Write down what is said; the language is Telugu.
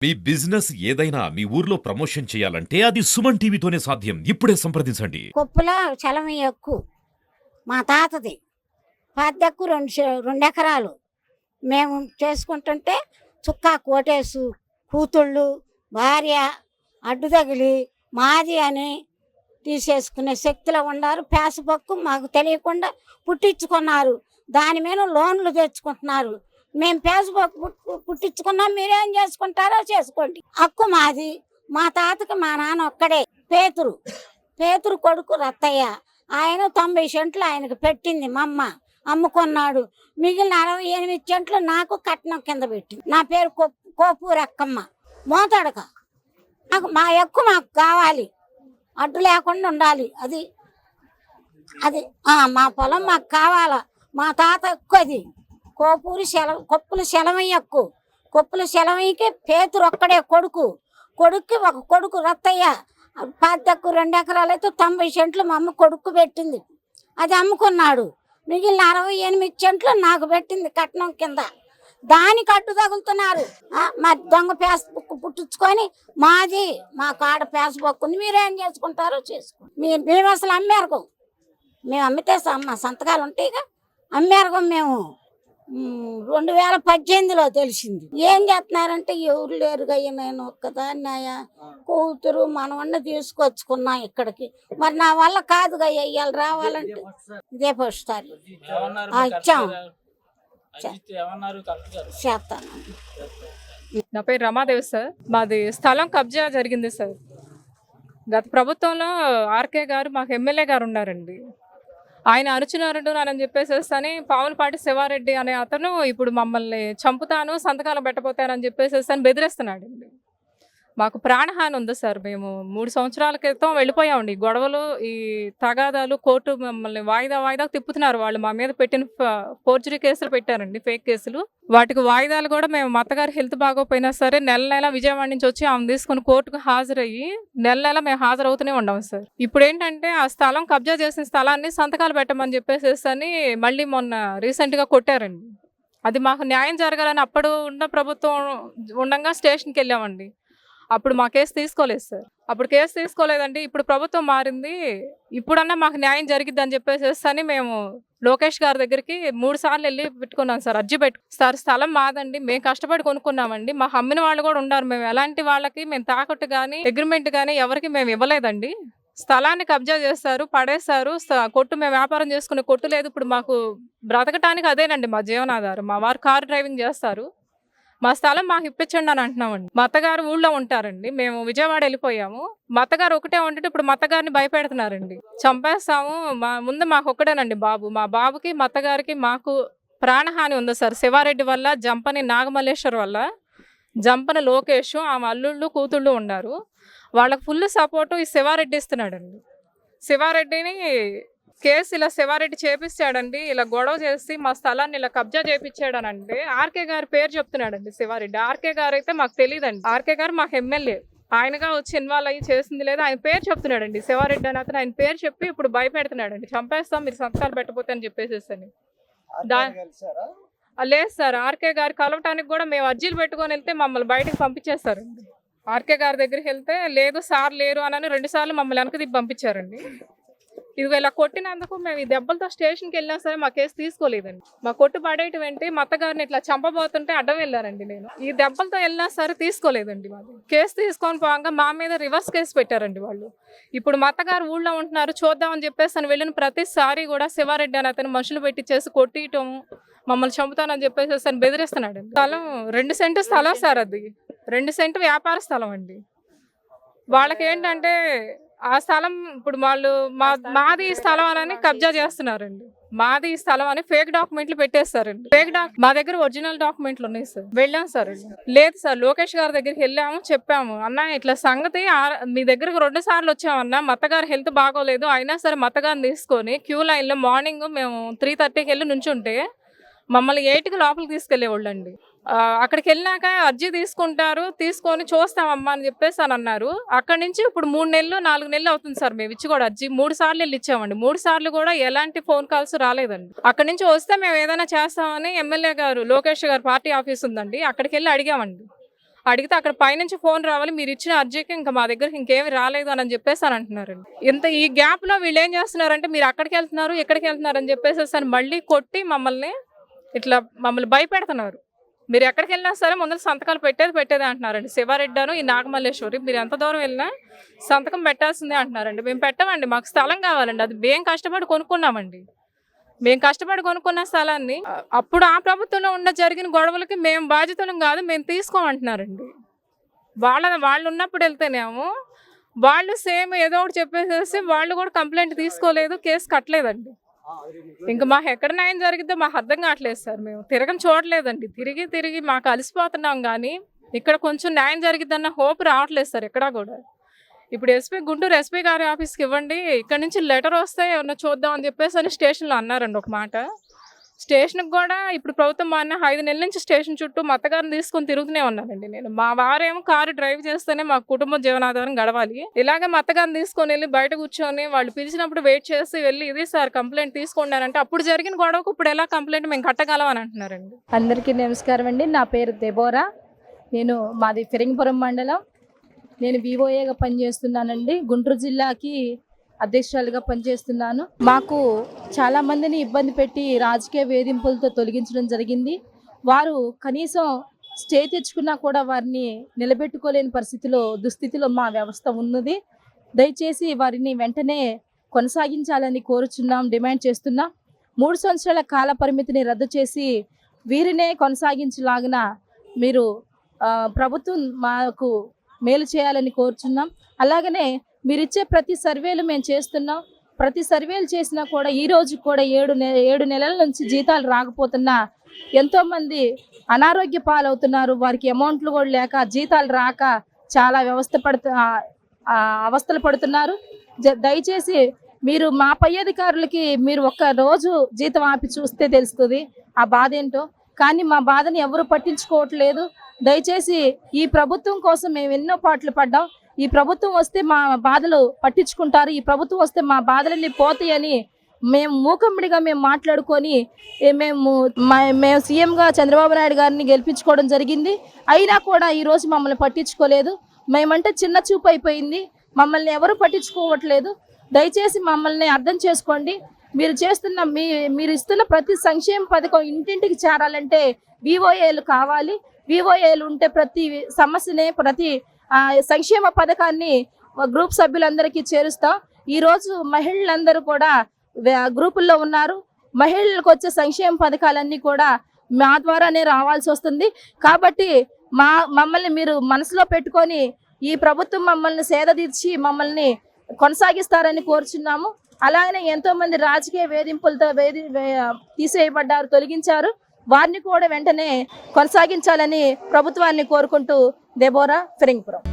మీ బిజినెస్ ఏదైనా మీ ఊర్లో ప్రమోషన్ చేయాలంటే అది సుమన్ టీవీతోనే సాధ్యం. ఇప్పుడే సంప్రదించండి. కొప్పుల చలమ ఎక్కువ మా తాతది పాద్దెక్కు రెండు ఎకరాలు మేము చేసుకుంటుంటే చుక్కా కోటేసు కూతుళ్ళు భార్య అడ్డు తగిలి మాది అని తీసేసుకునే శక్తిలో ఉన్నారు. పేసపక్కు మాకు తెలియకుండా పుట్టించుకున్నారు. దాని మీద లోన్లు తెచ్చుకుంటున్నారు. మేము పేసపక్కు పుట్టించుకున్నాం, మీరేం చేసుకుంటారో చేసుకోండి. హక్కు మాది. మా తాతకి మా నాన్న ఒక్కడే పేతురు కొడుకు రత్తయ్య. ఆయన 90 సెంట్లు ఆయనకు పెట్టింది మా అమ్మ, అమ్ముకున్నాడు. మిగిలిన 68 సెంట్లు నాకు కట్నం కింద పెట్టింది. నా పేరు కోపూరు అక్కమ్మ మోతాడక. నాకు మా ఎక్కువ మాకు కావాలి, అడ్డు లేకుండా ఉండాలి. అది అది మా పొలం మాకు కావాలా. మా తాత ఎక్కువ అది కొప్పుల సెలవయ్య ఎక్కువ. కొప్పుల సెలవయ్యకి పేతురు ఒక్కడే కొడుక్కి ఒక కొడుకు రత్తయ్య. పాద్దెక్కు 2 ఎకరాలు అయితే 90 సెంట్లు మా అమ్మ కొడుకు పెట్టింది. అది అమ్ముకున్నాడు. మిగిలిన 68 సెంట్లు నాకు పెట్టింది కట్నం కింద. దానికి అడ్డు తగులుతున్నారు. మా దొంగ పేసబుక్ పుట్టించుకొని మాది మా కాడ పేసబుక్కుంది, మీరేం చేసుకుంటారో చేసుకోండి. మేము అసలు అమ్మారు. మేము అమ్మితే మా సంతకాలు ఉంటాయిగా. అమ్మారు మేము 2018లో తెలిసింది. ఏం చేస్తున్నారంటే ఎవరు లేరుగా, నేను ఒక్కదాన్ని కూతురు మనవన్న తీసుకొచ్చుకున్నా ఇక్కడికి. మరి నా వల్ల కాదుగా ఇవాళ రావాలంటే. ఇదే ఫస్ట్ ఇచ్చాం చేస్తాను. నా పేరు రమాదేవి సార్. మాది స్థలం కబ్జా జరిగింది సార్. గత ప్రభుత్వంలో ఆర్కే గారు మాకు ఎమ్మెల్యే గారు ఉన్నారండి. ఆయన అరుచున్నారని చెప్పేసేసి అని పావులపాటి శివారెడ్డి అనే అతను ఇప్పుడు మమ్మల్ని చంపుతాను, సంతకాలు పెట్టబోతానని చెప్పేసేసి అని బెదిరిస్తున్నాడండి. మాకు ప్రాణహాని ఉంది సార్. మేము 3 సంవత్సరాల క్రితం వెళ్ళిపోయామండి. గొడవలు, ఈ తగాదాలు, కోర్టు మమ్మల్ని వాయిదా తిప్పుతున్నారు. వాళ్ళు మా మీద పెట్టిన ఫోర్జరీ కేసులు పెట్టారండి, ఫేక్ కేసులు. వాటికి వాయిదాలు కూడా మేము అత్తగారి హెల్త్ బాగోపోయినా సరే నెల విజయవాడ నుంచి వచ్చి ఆమె తీసుకుని కోర్టుకు హాజరయ్యి నెల మేము హాజరవుతూనే ఉన్నాం సార్. ఇప్పుడు ఏంటంటే ఆ స్థలం కబ్జా చేసిన స్థలాన్ని సంతకాలు పెట్టమని చెప్పేసేసి అని మళ్ళీ మొన్న రీసెంట్గా కొట్టారండి. అది మాకు న్యాయం జరగాలని అప్పుడు ఉన్న ప్రభుత్వం ఉండగా స్టేషన్కి వెళ్ళామండి. అప్పుడు మా కేసు తీసుకోలేదు సార్. అప్పుడు కేసు తీసుకోలేదండి. ఇప్పుడు ప్రభుత్వం మారింది, ఇప్పుడన్నా మాకు న్యాయం జరిగిద్ది అని చెప్పేసి అని మేము లోకేష్ గారి దగ్గరికి 3 సార్లు వెళ్ళి పెట్టుకున్నాం సార్. అర్జీ సార్ స్థలం మాదండి, మేము కష్టపడి కొనుక్కున్నామండి. మా అమ్మిన వాళ్ళు కూడా ఉన్నారు. మేము ఎలాంటి వాళ్ళకి మేము తాకట్టు కానీ అగ్రిమెంట్ కానీ ఎవరికి మేము ఇవ్వలేదండి. స్థలాన్ని కబ్జా చేస్తారు, పడేస్తారు. కొట్టు మేము వ్యాపారం చేసుకునే కొట్టు లేదు. ఇప్పుడు మాకు బ్రతకటానికి అదేనండి మా జీవనాధారం. మా వారు కారు డ్రైవింగ్ చేస్తారు. మా స్థలం మాకు ఇప్పించండి అని అంటున్నామండి. మా అత్తగారు ఊళ్ళో ఉంటారండి, మేము విజయవాడ వెళ్ళిపోయాము. మా అత్తగారు ఒకటే ఉంటే ఇప్పుడు మా అత్తగారిని భయపెడుతున్నారండి. చంపేస్తాము, మాకు ఒక్కడేనండి బాబు. మా బాబుకి మా అత్తగారికి మాకు ప్రాణహాని ఉంది సార్. శివారెడ్డి వల్ల, జంపని నాగమల్లేశ్వర్ వల్ల, జంపని లోకేష్, ఆమె అల్లుళ్ళు కూతుళ్ళు ఉన్నారు. వాళ్ళకి ఫుల్ సపోర్టు ఈ శివారెడ్డి ఇస్తున్నాడండి. శివారెడ్డిని కేసు ఇలా శివారెడ్డి చేపిస్తాడండి. ఇలా గొడవ చేసి మా స్థలాన్ని ఇలా కబ్జా చేపించాడనంటే ఆర్కే గారి పేరు చెప్తున్నాడండి శివారెడ్డి. ఆర్కే గారు అయితే మాకు తెలియదండి. ఆర్కే గారు మాకు ఎమ్మెల్యే, ఆయనగా వచ్చి ఇన్వాల్వ్ అయ్యి చేసింది లేదు. ఆయన పేరు చెప్తున్నాడండి శివారెడ్డి అని అతను. ఆయన పేరు చెప్పి ఇప్పుడు భయపెడుతున్నాడండి, చంపేస్తాం మీరు సంతకాలు పెట్టకపోతే అని చెప్పేసేసని. లేదు సార్, ఆర్కే గారు కలవటానికి కూడా మేము అర్జీలు పెట్టుకొని వెళ్తే మమ్మల్ని బయటకు పంపించేస్తారండి. ఆర్కే గారి దగ్గరికి వెళ్తే లేదు సార్ లేరు అని 2 సార్లు మమ్మల్ని వెనక దిప్పి పంపించారండి. ఇది ఇలా కొట్టినందుకు మేము ఈ దెబ్బలతో స్టేషన్కి వెళ్ళినా సరే మా కేసు తీసుకోలేదండి. మా కొట్టు పడేయటం ఏంటి, మా అత్తగారిని ఇట్లా చంపబోతుంటే అడ్డం వెళ్ళారండి. నేను ఈ దెబ్బలతో వెళ్ళినా సరే తీసుకోలేదండి. మాది కేసు తీసుకొని పోగా మా మీద రివర్స్ కేసు పెట్టారండి వాళ్ళు. ఇప్పుడు మా అత్తగారు ఊళ్ళో ఉంటున్నారు, చూద్దామని చెప్పేసి అని వెళ్ళిన ప్రతిసారి కూడా శివారెడ్డి అని అతను మనుషులు పెట్టించేసి కొట్టియటం, మమ్మల్ని చంపుతానని చెప్పేసి అని బెదిరిస్తున్నాడండి. స్థలం 2 సెంటు స్థలం సార్. అది 2 సెంటు వ్యాపార స్థలం అండి. వాళ్ళకి ఏంటంటే ఆ స్థలం ఇప్పుడు వాళ్ళు మాది స్థలం అని కబ్జా చేస్తున్నారండి. మాది స్థలం అని ఫేక్ డాక్యుమెంట్లు పెట్టేస్తారండి. మా దగ్గర ఒరిజినల్ డాక్యుమెంట్లు ఉన్నాయి సార్. వెళ్ళాం సార్. లేదు సార్, లోకేష్ గారి దగ్గరికి వెళ్ళాము, చెప్పాము అన్న ఇట్లా సంగతి, మీ దగ్గరకు 2 సార్లు వచ్చామన్నా, మత్తగారి హెల్త్ బాగోలేదు, అయినా సరే మత్తగారిని తీసుకొని క్యూ లైన్లో మార్నింగ్ మేము 3:30కి వెళ్ళి నుంచుంటే మమ్మల్ని 8కి లోపలికి తీసుకెళ్లేవాళ్ళు అండి. అక్కడికి వెళ్ళినాక అర్జీ తీసుకుంటారు, తీసుకొని చూస్తామమ్మా అని చెప్పేసి అని అన్నారు. అక్కడి నుంచి ఇప్పుడు 3 నెలలు 4 నెలలు అవుతుంది సార్. మేము ఇచ్చి కూడా అర్జీ 3 సార్లు వెళ్ళి ఇచ్చామండి. 3 సార్లు కూడా ఎలాంటి ఫోన్ కాల్స్ రాలేదండి. అక్కడి నుంచి వస్తే మేము ఏదైనా చేస్తామని ఎమ్మెల్యే గారు లోకేష్ గారు పార్టీ ఆఫీస్ ఉందండి, అక్కడికి వెళ్ళి అడిగామండి. అడిగితే అక్కడ పైనుంచి ఫోన్ రావాలి, మీరు ఇచ్చిన అర్జీకి ఇంకా మా దగ్గరికి ఇంకేమి రాలేదు అని చెప్పేసి అని అంటున్నారండి. ఇంత ఈ గ్యాప్లో వీళ్ళు ఏం చేస్తున్నారంటే మీరు అక్కడికి వెళ్తున్నారు ఇక్కడికి వెళ్తున్నారు అని చెప్పేసి అని మళ్ళీ కొట్టి మమ్మల్ని భయపెడుతున్నారు. మీరు ఎక్కడికి వెళ్ళినా సరే ముందర సంతకాలు పెట్టేది అంటున్నారండి. శివారెడ్డాను ఈ నాగమల్లేశ్వరి మీరు ఎంత దూరం వెళ్ళినా సంతకం పెట్టాల్సిందే అంటున్నారండి. మేము పెట్టమండి, మాకు స్థలం కావాలండి. అది మేము కష్టపడి కొనుక్కున్నామండి. మేము కష్టపడి కొనుక్కున్న స్థలాన్ని అప్పుడు ఆ ప్రభుత్వంలో జరిగిన గొడవలకి మేము బాధ్యతలం కాదు, మేము తీసుకోమంటున్నారండి. వాళ్ళు ఉన్నప్పుడు వెళ్తేనేమో వాళ్ళు సేమ్ ఏదో ఒకటి చెప్పేసేసి వాళ్ళు కూడా కంప్లైంట్ తీసుకోలేదు, కేసు కట్టలేదండి. ఇంకా మాకు ఎక్కడ న్యాయం జరిగిద్దో మాకు అర్థం కావట్లేదు సార్. మేము చూడలేదండి, తిరిగి మాకు అలసిపోతున్నాం. కానీ ఇక్కడ కొంచెం న్యాయం జరిగిద్దన్న హోప్ రావట్లేదు సార్ ఎక్కడా కూడా. ఇప్పుడు గుంటూరు ఎస్పీ గారి ఆఫీస్కి ఇవ్వండి, ఇక్కడ నుంచి లెటర్ వస్తే ఏమన్నా చూద్దాం అని చెప్పేసి అని స్టేషన్లో అన్నారండి ఒక మాట. స్టేషన్కి కూడా ఇప్పుడు ప్రభుత్వం అన్న 5 నెలల నుంచి స్టేషన్ చుట్టూ మా అత్తగారిని తీసుకొని తిరుగుతూనే ఉన్నానండి నేను. మా వారేమో కారు డ్రైవ్ చేస్తేనే మా కుటుంబ జీవనాధారం గడవాలి. ఇలాగే మా అత్తగారిని తీసుకొని వెళ్ళి బయట కూర్చొని వాళ్ళు పిలిచినప్పుడు వెయిట్ చేసి వెళ్ళి ఇది సార్ కంప్లైంట్ తీసుకున్నారంటే అప్పుడు జరిగిన గొడవకు ఇప్పుడు ఎలా కంప్లైంట్ మేము కట్టగలం అని అంటున్నారండి. అందరికీ నమస్కారం అండి. నా పేరు దెబోరా. మాది ఫిరంగిపురం మండలం. నేను వివోఏగా పనిచేస్తున్నానండి. గుంటూరు జిల్లాకి అధ్యక్షురాలుగా పనిచేస్తున్నాను. మాకు చాలామందిని ఇబ్బంది పెట్టి రాజకీయ వేధింపులతో తొలగించడం జరిగింది. వారు కనీసం స్టే తెచ్చుకున్నా కూడా వారిని నిలబెట్టుకోలేని దుస్థితిలో మా వ్యవస్థ ఉన్నది. దయచేసి వారిని వెంటనే కొనసాగించాలని కోరుచున్నాం, డిమాండ్ చేస్తున్నాం. 3 సంవత్సరాల కాల పరిమితిని రద్దు చేసి వీరినే కొనసాగించలాగిన మీరు ప్రభుత్వం మాకు మేలు చేయాలని కోరుచున్నాం. అలాగనే మీరిచ్చే ప్రతి సర్వేలు మేము చేస్తున్నాం. ప్రతి సర్వేలు చేసినా కూడా ఈ రోజు కూడా 7 నెలల నుంచి జీతాలు రాకపోతున్నా ఎంతోమంది అనారోగ్య పాలవుతున్నారు. వారికి అమౌంట్లు కూడా లేక జీతాలు రాక చాలా అవస్థలు పడుతున్నారు. దయచేసి మీరు మా పై అధికారులకి మీరు ఒక్క రోజు జీతం ఆపి చూస్తే తెలుస్తుంది ఆ బాధ ఏంటో. కానీ మా బాధని ఎవరు పట్టించుకోవట్లేదు. దయచేసి ఈ ప్రభుత్వం కోసం మేము ఎన్నో పాటలు పడ్డాం. ఈ ప్రభుత్వం వస్తే మా బాధలు పట్టించుకుంటారు, ఈ ప్రభుత్వం వస్తే మా బాధలన్నీ పోతాయని మేము మూకమ్మడిగా మాట్లాడుకొని మేము సీఎంగా చంద్రబాబు నాయుడు గారిని గెలిపించుకోవడం జరిగింది. అయినా కూడా ఈరోజు మమ్మల్ని పట్టించుకోలేదు. మేమంటే చిన్న చూపు అయిపోయింది. మమ్మల్ని ఎవరు పట్టించుకోవట్లేదు. దయచేసి మమ్మల్ని అర్థం చేసుకోండి. మీరు ఇస్తున్న ప్రతి సంక్షేమ పథకం ఇంటింటికి చేరాలంటే వివోఏలు కావాలి. వివోఏలు ఉంటే ప్రతి సమస్యనే ప్రతి సంక్షేమ పథకాన్ని గ్రూప్ సభ్యులందరికీ చేరుస్తాం. ఈరోజు మహిళలందరూ కూడా గ్రూపుల్లో ఉన్నారు. మహిళలకు వచ్చే సంక్షేమ పథకాలన్నీ కూడా మా ద్వారానే రావాల్సి వస్తుంది. కాబట్టి మమ్మల్ని మీరు మనసులో పెట్టుకొని ఈ ప్రభుత్వం మమ్మల్ని సేద తీర్చి మమ్మల్ని కొనసాగిస్తారని కోరుచున్నాము. అలాగనే ఎంతోమంది రాజకీయ వేధింపులతో తీసేయబడ్డారు, తొలగించారు. వారిని కూడా వెంటనే కొనసాగించాలని ప్రభుత్వాన్ని కోరుకుంటూ దెబోరా, ఫిరంగిపురం.